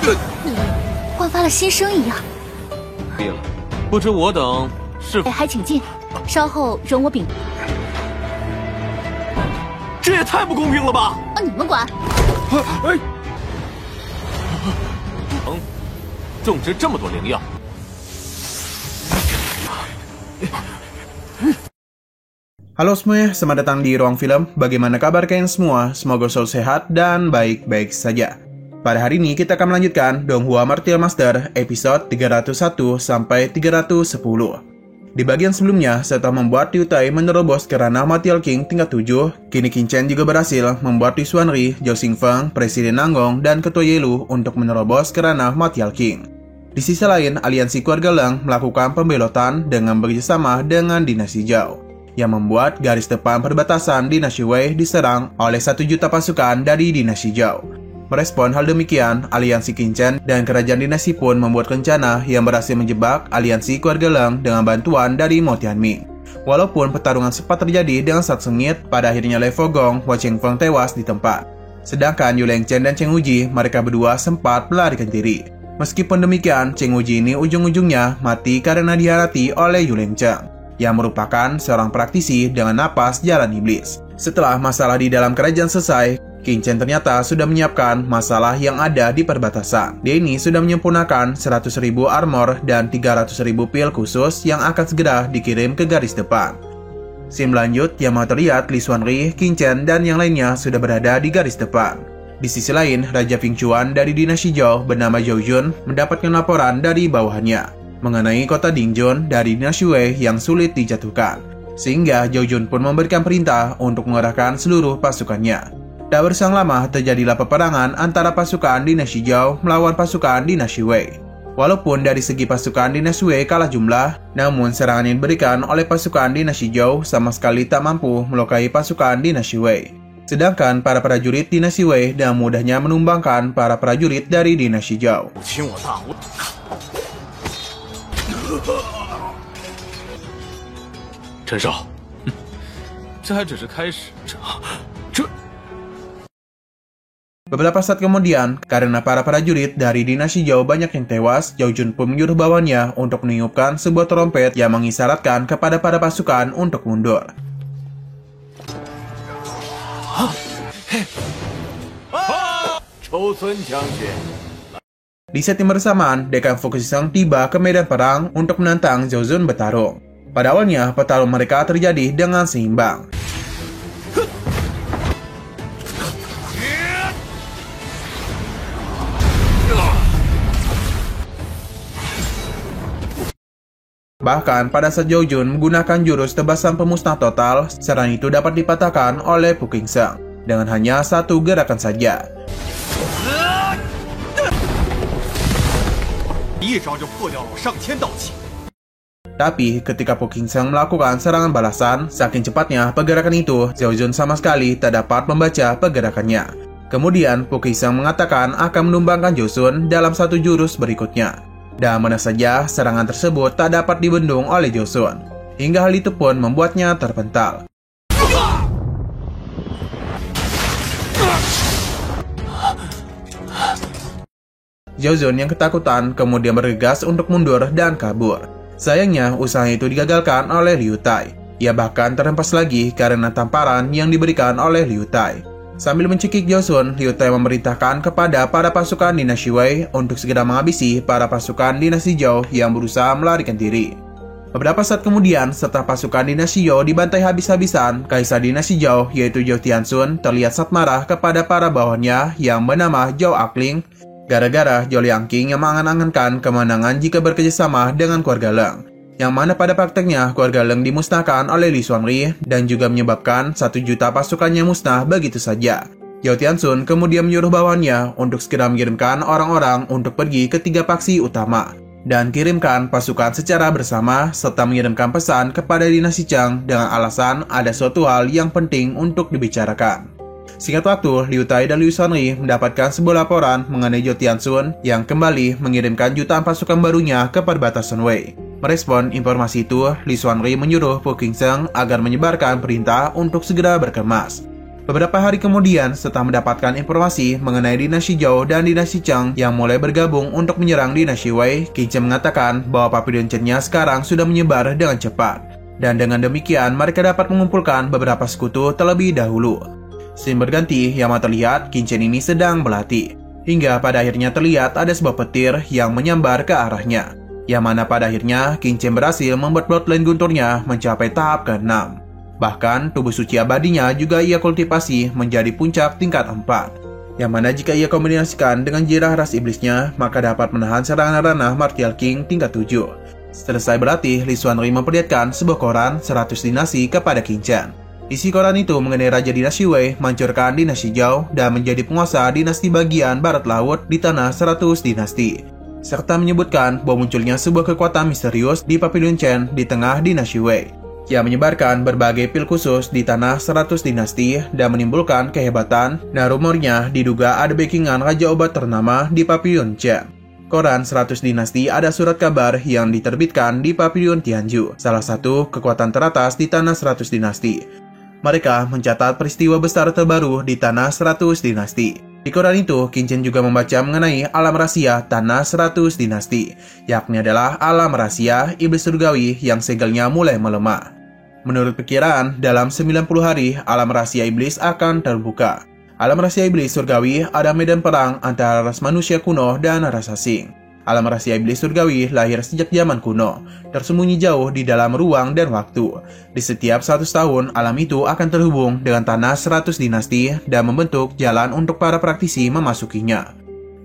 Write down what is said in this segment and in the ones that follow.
你焕发了新生一样。对了，不知我等是否还请进，稍后容我禀。这也太不公平了吧！你们管？种植这么多灵药。Halo semuanya, selamat datang di Ruang Film. Bagaimana kabar kalian semua? Semoga selalu sehat dan baik-baik saja. Pada hari ini kita akan melanjutkan Donghua Martial Master episode 301 sampai 310. Di bagian sebelumnya, setelah membuat Liu Tai menerobos ke ranah Martial King tingkat 7, kini Qin Chen juga berhasil membuat Li Xuanri, Zhao Xingfeng, Presiden Nanggong, dan Ketua Yelu untuk menerobos ke ranah Martial King. Di sisi lain, aliansi keluarga Leng melakukan pembelotan dengan bekerjasama dengan dinasti Zhao, yang membuat garis depan perbatasan dinasti Wei diserang oleh 1 juta pasukan dari dinasti Zhao. Merespon hal demikian, aliansi Qin Chen dan kerajaan dinasti pun membuat rencana yang berhasil menjebak aliansi keluarga Leng dengan bantuan dari Mo Tianming. Walaupun pertarungan sempat terjadi dengan sangat sengit, pada akhirnya Lei Fogong, Hua Chengfeng tewas di tempat. Sedangkan Yu Lengchen dan Cheng Wuji, mereka berdua sempat melarikan diri. Meskipun demikian, Cheng Wuji ini ujung-ujungnya mati karena dihianati oleh Yu Lengchen, yang merupakan seorang praktisi dengan napas jalan iblis. Setelah masalah di dalam kerajaan selesai, Qin Chen ternyata sudah menyiapkan masalah yang ada di perbatasan. Dia ini sudah menyempurnakan 100.000 armor dan 300.000 pil khusus yang akan segera dikirim ke garis depan. Scene lanjut yang mau terlihat Li Xuanri, Qin Chen, dan yang lainnya sudah berada di garis depan. Di sisi lain, Raja Feng Chuan dari dinasti Zhao bernama Zhao Jun mendapatkan laporan dari bawahannya mengenai kota Dingjun dari dinasti Wei yang sulit dijatuhkan. Sehingga Zhao Jun pun memberikan perintah untuk mengerahkan seluruh pasukannya. Tak berselang lama, terjadilah peperangan antara pasukan dinasti Zhao melawan pasukan dinasti Wei. Walaupun dari segi pasukan dinasti Wei kalah jumlah, namun serangan yang diberikan oleh pasukan dinasti Zhao sama sekali tak mampu melukai pasukan dinasti Wei. Sedangkan para prajurit dinasti Wei dengan mudahnya menumbangkan para prajurit dari dinasti Zhao. 陈少，这还只是开始，这。 Beberapa saat kemudian, karena para prajurit dari dinasti Zhao banyak yang tewas, Zhao Jun pun menyuruh bawahannya untuk meniupkan sebuah trompet yang mengisyaratkan kepada para pasukan untuk mundur. Di set yang bersamaan, Dekan Fukushiseng tiba ke medan perang untuk menantang Zhao Jun bertarung. Pada awalnya, pertarungan mereka terjadi dengan seimbang. Bahkan pada saat Zhao Jun menggunakan jurus tebasan pemusnah total, serangan itu dapat dipatahkan oleh Fu Qingsheng dengan hanya satu gerakan saja. Tapi ketika Fu Qingsheng melakukan serangan balasan, saking cepatnya pergerakan itu, Zhao Jun sama sekali tak dapat membaca pergerakannya. Kemudian Fu Qingsheng mengatakan akan menumbangkan Zhao Jun dalam satu jurus berikutnya. Dan mana saja serangan tersebut tak dapat dibendung oleh Zhao Jun, hingga hal itu pun membuatnya terpental. Zhao Jun yang ketakutan kemudian bergegas untuk mundur dan kabur. Sayangnya usaha itu digagalkan oleh Liu Tai. Ia bahkan terhempas lagi karena tamparan yang diberikan oleh Liu Tai. Sambil mencekik Zhao Jun, Liu Tai memerintahkan kepada para pasukan dinasti Wei untuk segera menghabisi para pasukan dinasti Zhao yang berusaha melarikan diri. Beberapa saat kemudian, setelah pasukan dinasti Zhao dibantai habis-habisan, Kaisar dinasti Zhao yaitu Zhao Tianxun terlihat sangat marah kepada para bawahannya yang bernama Zhao Aqling gara-gara Zhao Liangqing yang mengangan-angankan kemenangan jika bekerjasama dengan keluarga Leng, yang mana pada prakteknya keluarga Leng dimusnahkan oleh Li Xuanri dan juga menyebabkan 1 juta pasukannya musnah begitu saja. Zhao Tianxun kemudian menyuruh bawahannya untuk segera mengirimkan orang-orang untuk pergi ke 3 faksi utama dan kirimkan pasukan secara bersama serta mengirimkan pesan kepada dinasti Zhang dengan alasan ada suatu hal yang penting untuk dibicarakan. Singkat waktu, Liu Tai dan Liu Xuanri mendapatkan sebuah laporan mengenai Zhao Tianxun yang kembali mengirimkan jutaan pasukan barunya ke perbatasan Wei. Merespon informasi itu, Li Xuanri menyuruh Fu Qingsheng agar menyebarkan perintah untuk segera berkemas. Beberapa hari kemudian, setelah mendapatkan informasi mengenai dinasti Zhou dan dinasti Cheng yang mulai bergabung untuk menyerang dinasti Wei, Qin Chen mengatakan bahwa Papillon Chen-nya sekarang sudah menyebar dengan cepat. Dan dengan demikian, mereka dapat mengumpulkan beberapa sekutu terlebih dahulu. Scene berganti, yang terlihat Qin Chen ini sedang berlatih. Hingga pada akhirnya terlihat ada sebuah petir yang menyambar ke arahnya. Yang mana pada akhirnya Qin Chen berhasil membuat bloodline gunturnya mencapai tahap ke-6. Bahkan, tubuh suci abadinya juga ia kultivasi menjadi puncak tingkat 4. Yang mana jika ia kombinasikan dengan jirah ras iblisnya, maka dapat menahan serangan ranah Martial King tingkat 7. Selesai berlatih, Li Xuanri memperlihatkan sebuah koran 100 dinasti kepada Qin Chen. Isi koran itu mengenai Raja Dinasti Wei menghancurkan dinasti Zhou dan menjadi penguasa dinasti bagian barat laut di tanah 100 dinasti. Serta menyebutkan bahwa munculnya sebuah kekuatan misterius di Papillon Chen di tengah dinasti Wei, yang menyebarkan berbagai pil khusus di tanah 100 dinasti dan menimbulkan kehebatan, dan rumornya diduga ada backingan Raja Obat ternama di Papillon Chen. Koran 100 dinasti ada surat kabar yang diterbitkan di Papillon Tianju, salah satu kekuatan teratas di tanah 100 dinasti. Mereka mencatat peristiwa besar terbaru di tanah 100 dinasti. Di koran itu, Qin Chen juga membaca mengenai alam rahasia tanah 100 dinasti, yakni adalah alam rahasia iblis surgawi yang segelnya mulai melemah. Menurut perkiraan, dalam 90 hari, alam rahasia iblis akan terbuka. Alam rahasia iblis surgawi ada medan perang antara ras manusia kuno dan ras asing. Alam rahasia iblis surgawi lahir sejak zaman kuno, tersembunyi jauh di dalam ruang dan waktu. Di setiap 100 tahun, alam itu akan terhubung dengan tanah 100 dinasti dan membentuk jalan untuk para praktisi memasukinya.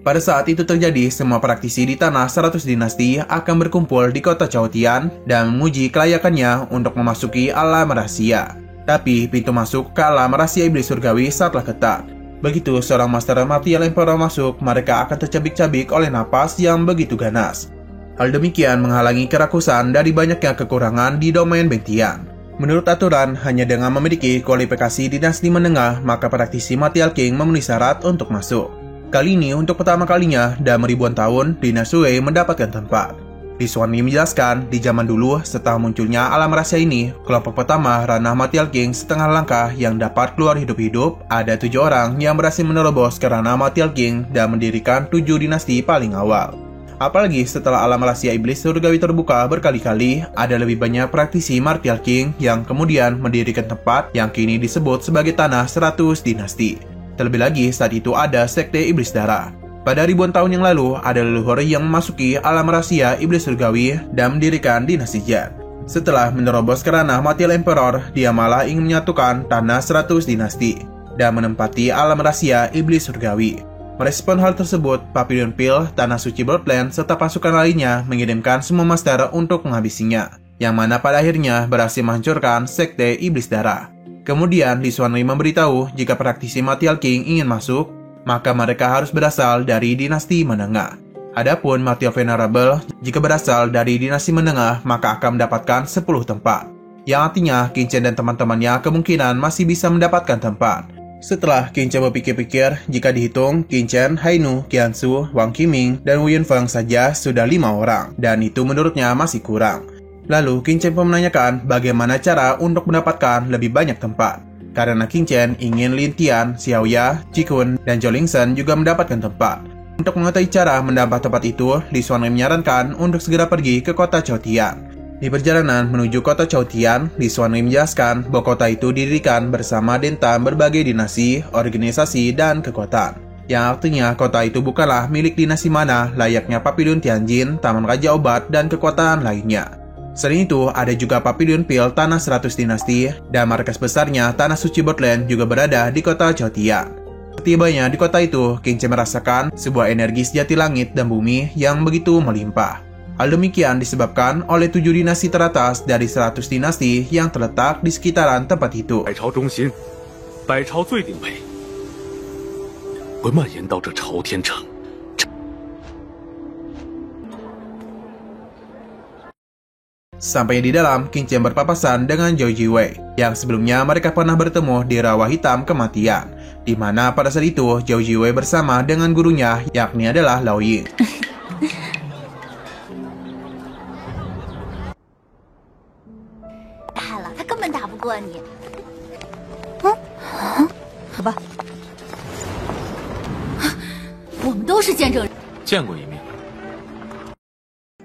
Pada saat itu terjadi, semua praktisi di tanah 100 dinasti akan berkumpul di kota Chaotian dan menguji kelayakannya untuk memasuki alam rahasia. Tapi pintu masuk ke alam rahasia iblis surgawi sangatlah ketat. Begitu seorang Master Martial Emperor masuk, mereka akan tercabik-cabik oleh napas yang begitu ganas. Hal demikian menghalangi kerakusan dari banyaknya kekurangan di domain Bentian. Menurut aturan, hanya dengan memiliki kualifikasi dinasti menengah, maka praktisi Martial King memenuhi syarat untuk masuk. Kali ini untuk pertama kalinya dalam ribuan tahun, dinasti Wei mendapatkan tempat. Li Xuanri menjelaskan, di zaman dulu, setelah munculnya alam rahasia ini, kelompok pertama ranah Martial King setengah langkah yang dapat keluar hidup-hidup, ada 7 orang yang berhasil menerobos ke ranah Martial King dan mendirikan 7 dinasti paling awal. Apalagi setelah alam rahasia iblis surgawi terbuka berkali-kali, ada lebih banyak praktisi Martial King yang kemudian mendirikan tempat yang kini disebut sebagai tanah 100 dinasti. Terlebih lagi, saat itu ada sekte iblis darah. Pada ribuan tahun yang lalu, ada leluhur yang memasuki alam rahasia iblis surgawi dan mendirikan dinasti Jin. Setelah menerobos ke ranah Martial Emperor, dia malah ingin menyatukan tanah 100 dinasti dan menempati alam rahasia iblis surgawi. Merespon hal tersebut, Papillon Pill, Tanah Suci Bloodline, serta pasukan lainnya mengirimkan semua master untuk menghabisinya, yang mana pada akhirnya berhasil menghancurkan sekte iblis darah. Kemudian, Li Xuanri memberitahu jika praktisi Martial King ingin masuk, maka mereka harus berasal dari dinasti menengah. Adapun Martial Venerable, jika berasal dari dinasti menengah, maka akan mendapatkan 10 tempat. Yang artinya, Qin Chen dan teman-temannya kemungkinan masih bisa mendapatkan tempat. Setelah Qin Chen berpikir-pikir, jika dihitung, Qin Chen, Hainu, Qiansu, Wang Qiming, dan Wu Yunfeng saja sudah 5 orang, dan itu menurutnya masih kurang. Lalu, Qin Chen pun menanyakan bagaimana cara untuk mendapatkan lebih banyak tempat. Karena Qin Chen ingin Lin Tian, Xiaoya, Qikun, dan Zhou Lingzhen juga mendapatkan tempat. Untuk mengetahui cara mendapat tempat itu, Li Xuanri menyarankan untuk segera pergi ke kota Chaotian. Di perjalanan menuju kota Chaotian, Li Xuanri menjelaskan bahwa kota itu didirikan bersama dentam berbagai dinasti, organisasi, dan kekuatan. Yang artinya kota itu bukanlah milik dinasti mana layaknya Papillon Tianjin, Taman Raja Obat, dan kekuatan lainnya. Selain itu, ada juga Papillon Pill Tanah 100 Dinasti, dan markas besarnya Tanah Suci Bloodline juga berada di kota Chaotian. Ketibanya di kota itu, Qin Chen merasakan sebuah energi sejati langit dan bumi yang begitu melimpah. Hal demikian disebabkan oleh 7 dinasti teratas dari 100 dinasti yang terletak di sekitaran tempat itu. 百朝中心，百朝最顶位，会蔓延到这朝天城。 Sampai di dalam, Qin Chen berpapasan dengan Zhou Jiwei, yang sebelumnya mereka pernah bertemu di Rawa Hitam Kematian, di mana pada saat itu Zhou Jiwei bersama dengan gurunya, yakni adalah Lao Ying. 都是见证人。见过一面。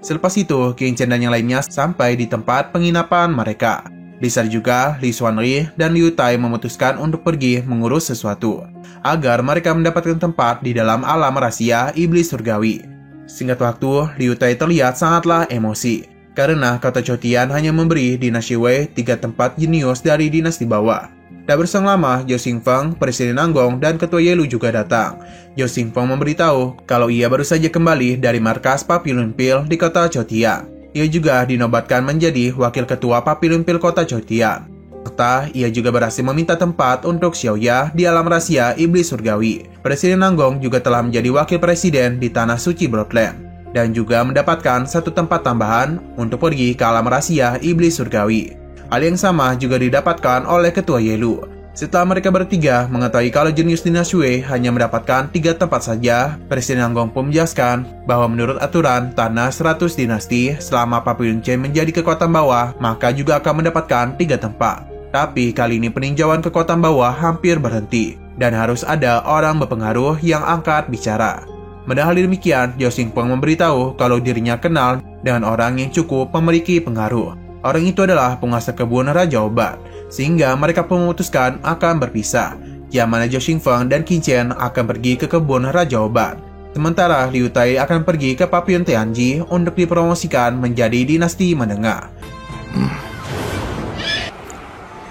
Selepas itu, Qin Chen dan yang lainnya sampai di tempat penginapan mereka. Di sana juga, Li Xuanri dan Liu Tai memutuskan untuk pergi mengurus sesuatu, agar mereka mendapatkan tempat di dalam alam rahasia iblis surgawi. Singkat waktu, Liu Tai terlihat sangatlah emosi, karena kota Chotian hanya memberi dinasti Wei 3 tempat jenius dari dinasti bawah. Tak berselang lama, Zhou Xingfeng, Presiden Nanggong, dan Ketua Yelu juga datang. Zhou Xingfeng memberitahu kalau ia baru saja kembali dari markas Papillon Pill di kota Chotian. Ia juga dinobatkan menjadi Wakil Ketua Papillon Pill kota Chotian. Serta ia juga berhasil meminta tempat untuk Xiaoya di alam rahasia iblis surgawi. Presiden Nanggong juga telah menjadi Wakil Presiden di Tanah Suci Bloodland, dan juga mendapatkan 1 tempat tambahan untuk pergi ke alam rahasia iblis surgawi. Hal yang sama juga didapatkan oleh Ketua Yelu. Setelah mereka bertiga mengetahui kalau jenius dinasti Wei hanya mendapatkan 3 tempat saja, Presiden Nanggong pun menjelaskan bahwa menurut aturan tanah 100 dinasti, selama Papillon Chain menjadi kekuatan bawah, maka juga akan mendapatkan 3 tempat. Tapi kali ini peninjauan kekuatan bawah hampir berhenti, dan harus ada orang berpengaruh yang angkat bicara. Padahal demikian, Zhou Xingfeng memberitahu kalau dirinya kenal dengan orang yang cukup memiliki pengaruh. Orang itu adalah penguasa kebun Raja Obat, sehingga mereka pun memutuskan akan berpisah, yang mana Zhou Xingfeng dan Qin Chen akan pergi ke kebun Raja Obat. Sementara Liu Tai akan pergi ke Papillon Tianji untuk dipromosikan menjadi dinasti menengah.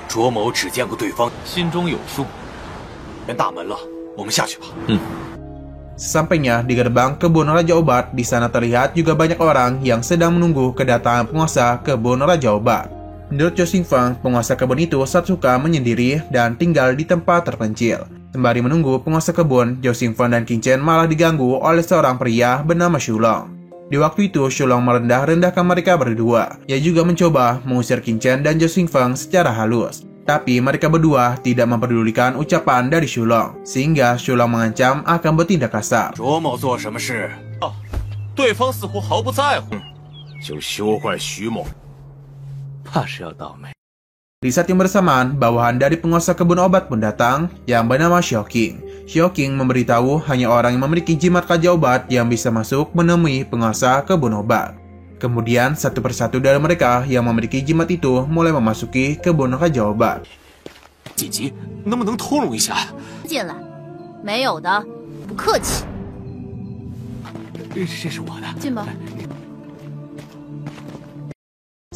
卓某只见过对方，心中有数。连大门了，我们下去吧。Sesampainya di gerbang kebun Raja Obat, di sana terlihat juga banyak orang yang sedang menunggu kedatangan penguasa kebun Raja Obat. Menurut Zhou Xingfeng, penguasa kebun itu suka menyendiri dan tinggal di tempat terpencil. Sembari menunggu penguasa kebun, Zhou Xingfeng dan Qin Chen malah diganggu oleh seorang pria bernama Shulong. Di waktu itu, Shulong merendah-rendahkan mereka berdua. Ia juga mencoba mengusir Qin Chen dan Zhou Xingfeng secara halus. Tapi mereka berdua tidak memperdulikan ucapan dari Shulong, sehingga Shulong mengancam akan bertindak kasar. 卓某做什么事？对方似乎毫不在乎，就休怪徐某，怕是要倒霉。 Di saat yang bersamaan, bawahan dari penguasa kebun obat pun datang, yang bernama Xiao Qing. Xiao Qing memberitahu hanya orang yang memiliki jimat raja obat yang bisa masuk menemui penguasa kebun obat. Kemudian satu persatu dari mereka yang memiliki jimat itu mulai memasuki kebun raja obat. 紧急，能不能通融一下？进来，没有的，不客气。这是我的。进吧。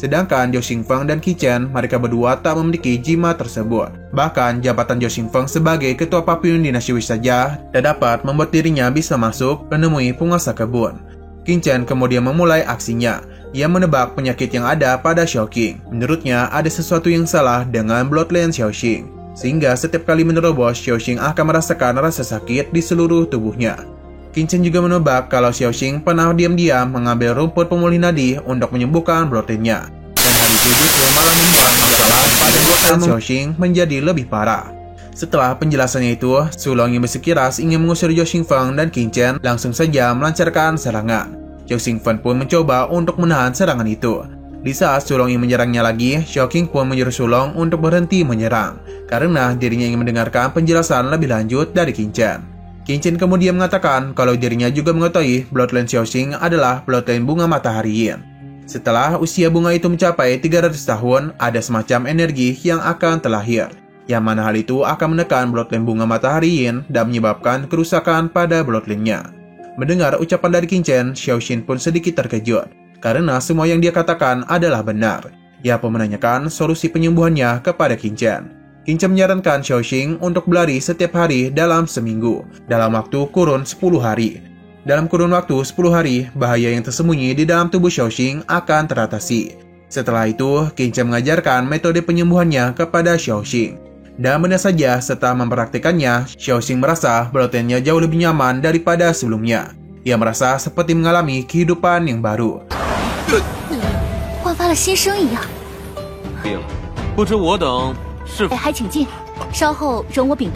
Sedangkan Zhou Xingfeng dan Qin Chen, mereka berdua tak memiliki jimat tersebut. Bahkan jabatan Zhou Xingfeng sebagai ketua Papillon dinasti Wei saja tak dapat membuat dirinya bisa masuk menemui penguasa kebun. Qin Chen kemudian memulai aksinya. Ia menebak penyakit yang ada pada Xiao Qing. Menurutnya ada sesuatu yang salah dengan Bloodline Xiao Xing, sehingga setiap kali menerobos, Xiao Xing akan merasakan rasa sakit di seluruh tubuhnya. Qin Chen juga menebak kalau Xiao Xing pernah diam-diam mengambil rumput pemulih nadi untuk menyembuhkan Bloodline-nya. Dan hal itu justru malah membuat masalah pada Bloodline Xiao Xing menjadi lebih parah. Setelah penjelasannya itu, Shulong yang bersikeras ingin mengusir Zhou Xingfeng dan Qin Chen langsung saja melancarkan serangan. Zhou Xingfeng pun mencoba untuk menahan serangan itu. Di saat Shulong ingin menyerangnya lagi, Xiao Qing pun menyuruh Shulong untuk berhenti menyerang, karena dirinya ingin mendengarkan penjelasan lebih lanjut dari Qin Chen. Qin Chen kemudian mengatakan kalau dirinya juga mengetahui Bloodline Xiao Xing adalah Bloodline Bunga Matahari Yin. Setelah usia bunga itu mencapai 300 tahun, ada semacam energi yang akan terlahir, yang mana hal itu akan menekan Bloodline Bunga Matahari Yin dan menyebabkan kerusakan pada Bloodline-nya. Mendengar ucapan dari Qin Chen, Xiao Xin pun sedikit terkejut, karena semua yang dia katakan adalah benar. Ia pun menanyakan solusi penyembuhannya kepada Qin Chen. Qin Chen menyarankan Xiao Xin untuk berlari setiap hari dalam seminggu, dalam waktu kurun 10 hari. Dalam kurun waktu 10 hari, bahaya yang tersembunyi di dalam tubuh Xiao Xin akan teratasi. Setelah itu, Qin Chen mengajarkan metode penyembuhannya kepada Xiao Xin. Dan benar saja, setelah mempraktikannya, Xiao Xing merasa Bloodline-nya jauh lebih nyaman daripada sebelumnya. Ia merasa seperti mengalami kehidupan yang baru. 焕发了新生一样。病了，不知我等是否还请进，稍后容我禀。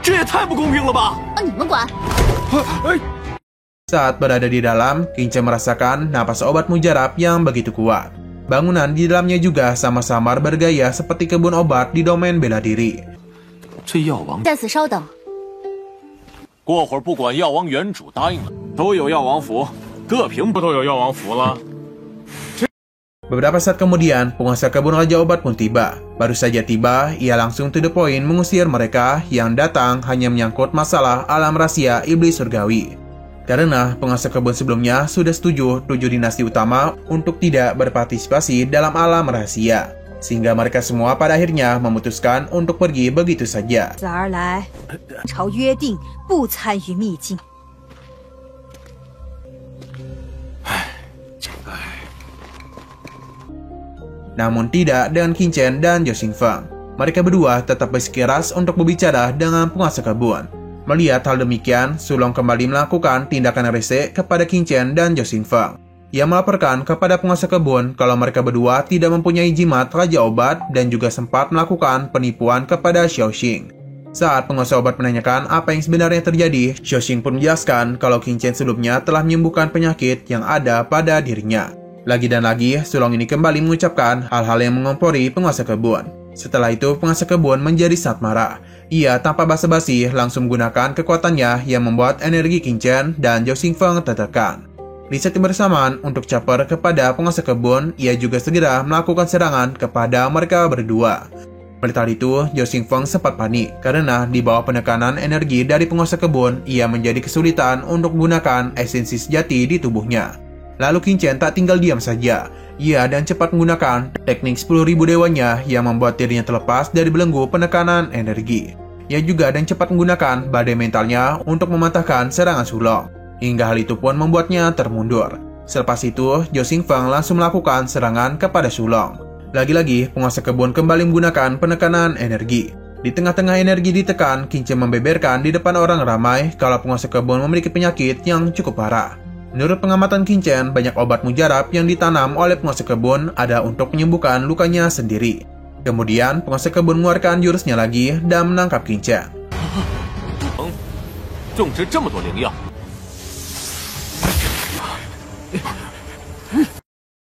这也太不公平了吧！你们管。 Saat berada di dalam, Qin Chen merasakan napas obat mujarab yang begitu kuat. Bangunan di dalamnya juga sama-sama bergaya seperti kebun obat di domain bela diri. 这药王，在此稍等。过会儿不管药王原主答应了，都有药王符，各瓶不都有药王符了？ Beberapa saat kemudian, penguasa kebun Raja Obat pun tiba. Baru saja tiba, ia langsung to the point mengusir mereka yang datang hanya menyangkut masalah alam rahasia iblis surgawi. Karena penguasa kebun sebelumnya sudah setuju 7 dinasti utama untuk tidak berpartisipasi dalam alam rahasia. Sehingga mereka semua pada akhirnya memutuskan untuk pergi begitu saja. Namun tidak dengan Qin Chen dan Zhao Xingfeng. Mereka berdua tetap bersikeras untuk berbicara dengan penguasa kebun. Melihat hal demikian, Sulong kembali melakukan tindakan rese kepada Qin Chen dan Zhao Xingfeng. Ia melaporkan kepada penguasa kebun kalau mereka berdua tidak mempunyai jimat Raja Obat dan juga sempat melakukan penipuan kepada Xiaoxing. Saat penguasa obat menanyakan apa yang sebenarnya terjadi, Xiaoxing pun menjelaskan kalau Qin Chen sebelumnya telah menyembuhkan penyakit yang ada pada dirinya. Lagi dan lagi, Sulong ini kembali mengucapkan hal-hal yang mengompori penguasa kebun. Setelah itu, penguasa kebun menjadi sangat marah. Ia tanpa basa-basi langsung menggunakan kekuatannya yang membuat energi Qin Chen dan Zhao Xingfeng tertekan. Di saat yang bersamaan, untuk caper kepada penguasa kebun, ia juga segera melakukan serangan kepada mereka berdua. Melihat hal itu, Zhao Xingfeng sempat panik karena di bawah penekanan energi dari penguasa kebun, ia menjadi kesulitan untuk menggunakan esensi sejati di tubuhnya. Lalu Qin Chen tak tinggal diam saja. Ia dan cepat menggunakan teknik 10.000 dewanya yang membuat dirinya terlepas dari belenggu penekanan energi. Ia juga dan cepat menggunakan badai mentalnya untuk mematahkan serangan Sulong. Hingga hal itu pun membuatnya termundur. Selepas itu, Zhao Xingfeng langsung melakukan serangan kepada Sulong. Lagi-lagi, penguasa kebun kembali menggunakan penekanan energi. Di tengah-tengah energi ditekan, Qin Chen membeberkan di depan orang ramai kalau penguasa kebun memiliki penyakit yang cukup parah. Menurut pengamatan Qin Chen, banyak obat mujarab yang ditanam oleh penguasa kebun ada untuk menyembuhkan lukanya sendiri. Kemudian, penguasa kebun mengeluarkan jurusnya lagi dan menangkap Qin Chen.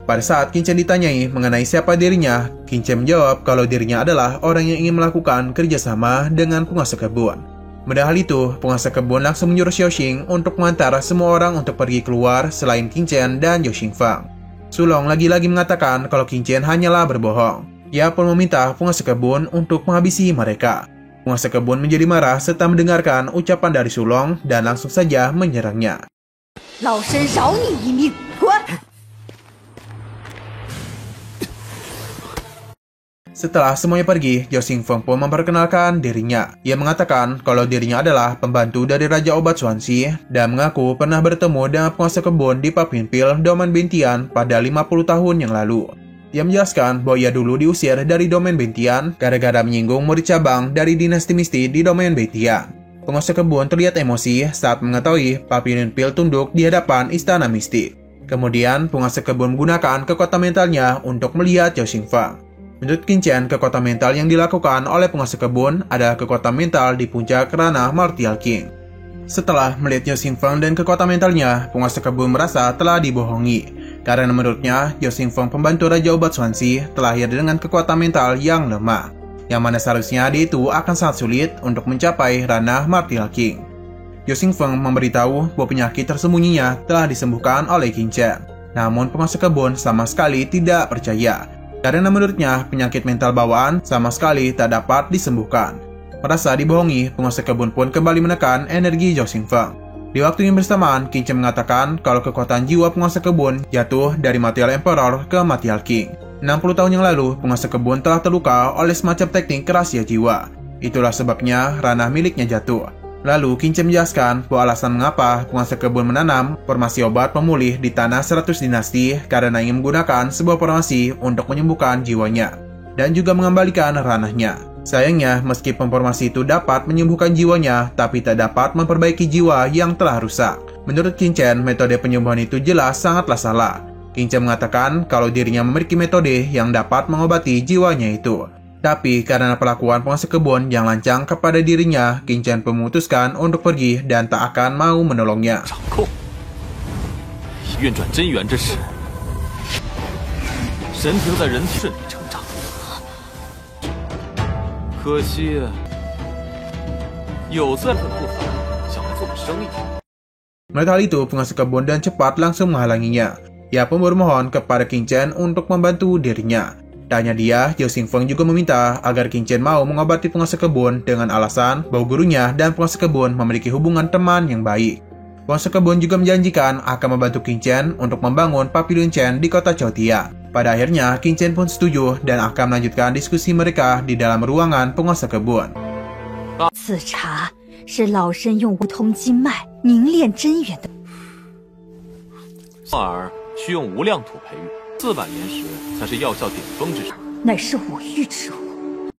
Pada saat Qin Chen ditanyai mengenai siapa dirinya, Qin Chen menjawab kalau dirinya adalah orang yang ingin melakukan kerjasama dengan penguasa kebun. Mendengar hal itu, penguasa kebun langsung menyuruh Xiaoxing untuk mengantar semua orang untuk pergi keluar selain Qin Chen dan Zhao Xingfeng. Sulong lagi-lagi mengatakan kalau Qin Chen hanyalah berbohong. Ia pun meminta penguasa kebun untuk menghabisi mereka. Penguasa kebun menjadi marah setelah mendengarkan ucapan dari Sulong dan langsung saja menyerangnya. Setelah semuanya pergi, Zhao Xingfeng pun memperkenalkan dirinya. Ia mengatakan kalau dirinya adalah pembantu dari Raja Obat Xuanxi dan mengaku pernah bertemu dengan penguasa kebun di Papinpil Domain Bentian pada 50 tahun yang lalu. Ia menjelaskan bahwa ia dulu diusir dari Domain Bentian gara-gara menyinggung murid cabang dari dinasti Misti di Domain Bentian. Penguasa kebun terlihat emosi saat mengetahui Papinpil tunduk di hadapan istana Misti. Kemudian, penguasa kebun menggunakan kekuatan mentalnya untuk melihat Zhao Xingfeng. Menurut Qin Chen, kekuatan mental yang dilakukan oleh penguasa kebun adalah kekuatan mental di puncak ranah Martial King. Setelah melihat Zhao Xingfeng dan kekuatan mentalnya, penguasa kebun merasa telah dibohongi. Karena menurutnya, Zhao Xingfeng pembantu Raja Obat Xuanxi telah lahir dengan kekuatan mental yang lemah. Yang mana seharusnya dia itu akan sangat sulit untuk mencapai ranah Martial King. Zhao Xingfeng memberitahu bahwa penyakit tersembunyinya telah disembuhkan oleh Qin Chen. Namun penguasa kebun sama sekali tidak percaya. Karena menurutnya, penyakit mental bawaan sama sekali tak dapat disembuhkan. Merasa dibohongi, penguasa kebun pun kembali menekan energi Zhao Xingfeng. Di waktu yang bersamaan, Qin Chen mengatakan kalau kekuatan jiwa penguasa kebun jatuh dari Martial Emperor ke Martial King. 60 tahun yang lalu, penguasa kebun telah terluka oleh semacam teknik rahasia jiwa. Itulah sebabnya ranah miliknya jatuh. Lalu, Qin Chen menjelaskan bahwa alasan mengapa penguasa kebun menanam formasi obat pemulih di tanah 100 dinasti karena ingin menggunakan sebuah formasi untuk menyembuhkan jiwanya dan juga mengembalikan ranahnya. Sayangnya, meski formasi itu dapat menyembuhkan jiwanya, tapi tak dapat memperbaiki jiwa yang telah rusak. Menurut Qin Chen, metode penyembuhan itu jelas sangatlah salah. Qin Chen mengatakan kalau dirinya memiliki metode yang dapat mengobati jiwanya itu. Tapi karena perlakuan penguasa kebun yang lancang kepada dirinya, Qin Chen memutuskan untuk pergi dan tak akan mau menolongnya. 生意。 Melihat hal itu, penguasa kebun dan cepat langsung menghalanginya. Ia pun bermohon kepada Qin Chen untuk membantu dirinya. Tak hanya dia, Zhao Xingfeng juga meminta agar Qin Chen mau mengobati penguasa kebun dengan alasan bahwa gurunya dan penguasa kebun memiliki hubungan teman yang baik. Penguasa kebun juga menjanjikan akan membantu Qin Chen untuk membangun Pavilion Chen di kota Chaotia. Pada akhirnya, Qin Chen pun setuju dan akan melanjutkan diskusi mereka di dalam ruangan penguasa kebun. 此茶是老身用无通经脉凝练真元的。幻儿需用无量土培育，400年时才是药效顶峰之时。乃是我欲之物。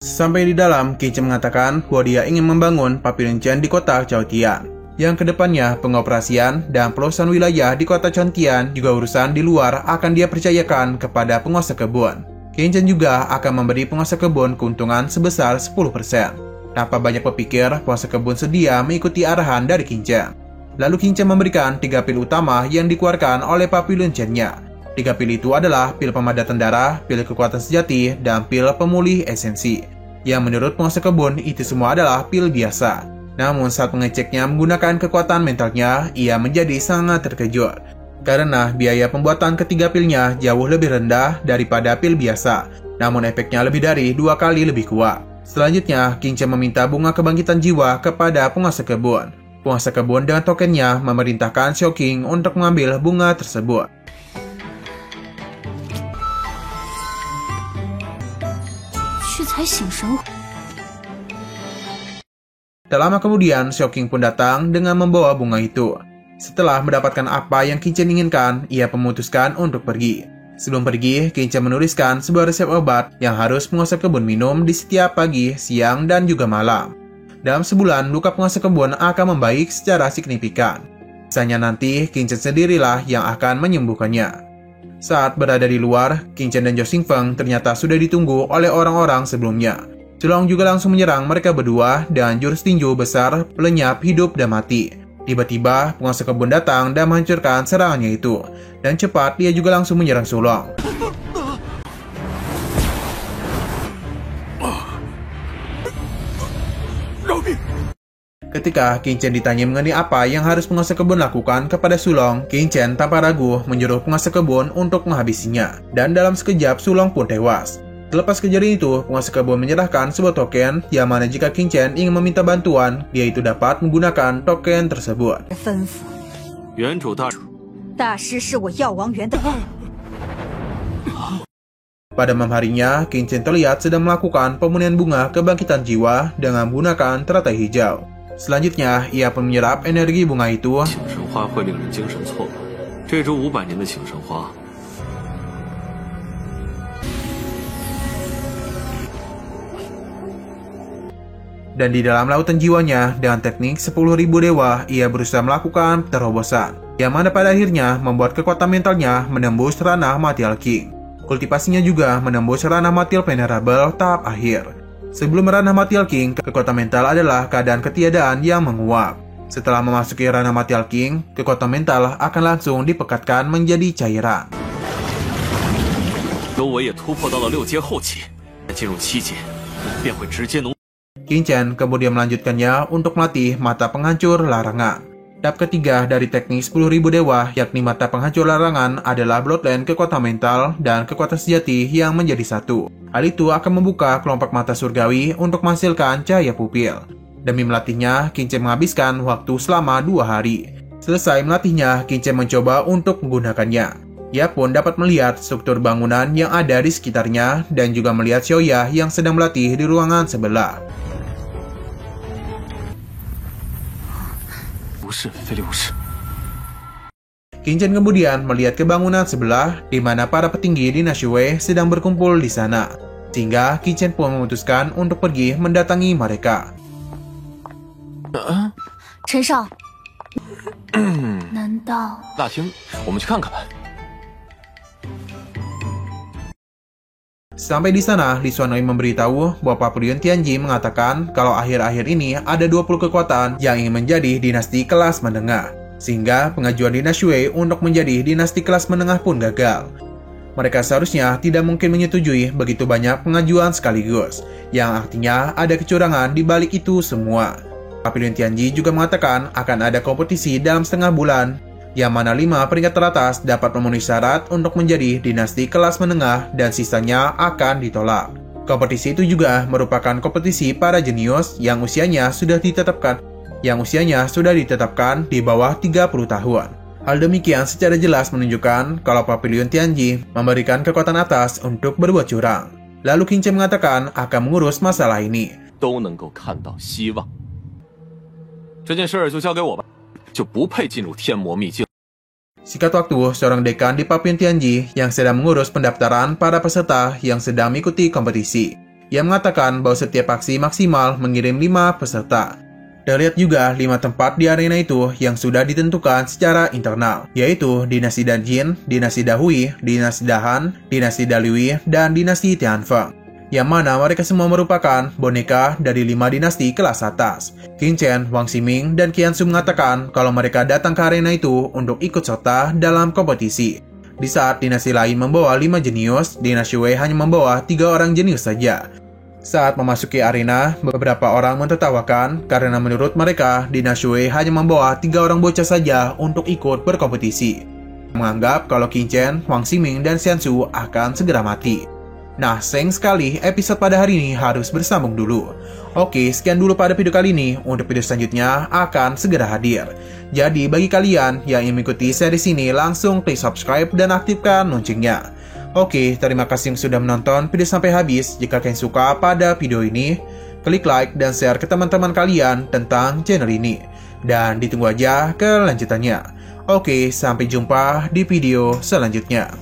Sampai di dalam, Qin Chen mengatakan bahwa dia ingin membangun Pavilion Chen di kota Chaotian. Yang kedepannya pengoperasian dan peluasan wilayah di kota Chaotian juga urusan di luar akan dia percayakan kepada penguasa kebun. Qin Chen juga akan memberi penguasa kebun keuntungan sebesar 10%. Tanpa banyak berpikir, penguasa kebun sedia mengikuti arahan dari Qin Chen. Lalu Qin Chen memberikan 3 pil utama yang dikeluarkan oleh Pavilion Chen-nya. 3 pil itu adalah pil pemadatan darah, pil kekuatan sejati, dan pil pemulih esensi. Yang menurut penguasa kebun, itu semua adalah pil biasa. Namun saat mengeceknya menggunakan kekuatan mentalnya, ia menjadi sangat terkejut. Karena biaya pembuatan ketiga pilnya jauh lebih rendah daripada pil biasa. Namun efeknya lebih dari 2 kali lebih kuat. Selanjutnya, Qin Chen meminta bunga kebangkitan jiwa kepada penguasa kebun. Penguasa kebun dengan tokennya memerintahkan Xiao Qing untuk mengambil bunga tersebut. Tak lama kemudian, Xiao Qing pun datang dengan membawa bunga itu. Setelah mendapatkan apa yang Qin Chen inginkan, ia memutuskan untuk pergi. Sebelum pergi, Qin Chen menuliskan sebuah resep obat yang harus penguasa kebun minum di setiap pagi, siang, dan juga malam. Dalam sebulan, luka penguasa kebun akan membaik secara signifikan. Sisanya nanti, Qin Chen sendirilah yang akan menyembuhkannya. Saat berada di luar, Qin Chen dan Zhao Xingfeng ternyata sudah ditunggu oleh orang-orang sebelumnya. Culong juga langsung menyerang mereka berdua dan jurus tinju besar lenyap hidup dan mati. Tiba-tiba, penguasa kebun datang dan menghancurkan serangannya itu. Dan cepat, dia juga langsung menyerang Sulong. Ketika Qin Chen ditanya mengenai apa yang harus penguasa kebun lakukan kepada Sulong, Qin Chen tanpa ragu menyuruh penguasa kebun untuk menghabisinya. Dan dalam sekejap, Sulong pun tewas. Selepas kejadian itu, penguasa kebun menyerahkan sebuah token yang mana jika Qin Chen ingin meminta bantuan, dia itu dapat menggunakan token tersebut. 吩咐，原主大人，大师是我药王园的。 Pada malam harinya, Qin Chen terlihat sedang melakukan pemunihan bunga kebangkitan jiwa dengan menggunakan teratai hijau. Selanjutnya, ia pun menyerap energi bunga itu. 请神花会令人精神错乱，这株500年的请神花。 Dan di dalam lautan jiwanya, dengan teknik 10.000 dewa, ia berusaha melakukan terobosan, yang mana pada akhirnya membuat kekuatan mentalnya menembus ranah Material King. Kultivasinya juga menembus ranah Material Venerable tahap akhir. Sebelum ranah Material King, kekuatan mental adalah keadaan ketiadaan yang menguap. Setelah memasuki ranah Material King, kekuatan mental akan langsung dipekatkan menjadi cairan. 如我也突破到了6阶后期，进入7阶，便会直接浓。 Qin Chen kemudian melanjutkannya untuk melatih mata penghancur larangan. Tahap ketiga dari teknik 10.000 dewa, yakni mata penghancur larangan, adalah Bloodline kekuatan mental dan kekuatan sejati yang menjadi satu. Hal itu akan membuka kelompok mata surgawi untuk menghasilkan cahaya pupil. Demi melatihnya, Qin Chen menghabiskan waktu selama 2 hari. Selesai melatihnya, Qin Chen mencoba untuk menggunakannya. Ia pun dapat melihat struktur bangunan yang ada di sekitarnya dan juga melihat Xiaoya yang sedang melatih di ruangan sebelah. 无事，非礼勿视。 Qin Chen kemudian melihat ke bangunan sebelah di mana para petinggi dinasti Wei sedang berkumpul di sana. Sehingga Qin Chen pun memutuskan untuk pergi mendatangi mereka. 陈少，难道大兴，我们去看看吧。 Sampai di sana, Li Xuanwei memberitahu bahwa Pavilion Tianji mengatakan kalau akhir-akhir ini ada 20 kekuatan yang ingin menjadi dinasti kelas menengah. Sehingga pengajuan dinasti Wei untuk menjadi dinasti kelas menengah pun gagal. Mereka seharusnya tidak mungkin menyetujui begitu banyak pengajuan sekaligus, yang artinya ada kecurangan di balik itu semua. Pavilion Tianji juga mengatakan akan ada kompetisi dalam setengah bulan, yang mana 5 peringkat teratas dapat memenuhi syarat untuk menjadi dinasti kelas menengah dan sisanya akan ditolak. Kompetisi itu juga merupakan kompetisi para jenius yang usianya sudah ditetapkan di bawah 30 tahun. Hal demikian secara jelas menunjukkan kalau Pavilion Tianji memberikan kekuatan atas untuk berbuat curang. Lalu King Chen mengatakan akan mengurus masalah ini. 都能够看到希望。这件事儿就交给我吧，就不配进入天魔秘境。 Singkat waktu, seorang dekan di Pavilion Tianji yang sedang mengurus pendaftaran para peserta yang sedang mengikuti kompetisi. Ia mengatakan bahwa setiap aksi maksimal mengirim 5 peserta. Terlihat juga 5 tempat di arena itu yang sudah ditentukan secara internal, yaitu Dinasti Danjin, Dinasti Dahui, Dinasti Dahan, Dinasti Daliwi, dan Dinasti Tianfeng. Yang mana mereka semua merupakan boneka dari 5 dinasti kelas atas. King Chen, Wang Ximing, dan Qian Su mengatakan kalau mereka datang ke arena itu untuk ikut serta dalam kompetisi. Di saat dinasti lain membawa 5 jenius, dinasti Wei hanya membawa 3 orang jenius saja. Saat memasuki arena, beberapa orang mentertawakan karena menurut mereka, dinasti Wei hanya membawa 3 orang bocah saja untuk ikut berkompetisi. Menganggap kalau King Chen, Wang Ximing, dan Qian Su akan segera mati. Nah, sayang sekali episode pada hari ini harus bersambung dulu. Oke, sekian dulu pada video kali ini. Untuk video selanjutnya akan segera hadir. Jadi bagi kalian yang ingin mengikuti series ini, langsung klik subscribe dan aktifkan loncengnya. Oke, terima kasih yang sudah menonton video sampai habis. Jika kalian suka pada video ini, klik like dan share ke teman-teman kalian tentang channel ini. Dan ditunggu aja kelanjutannya. Oke, sampai jumpa di video selanjutnya.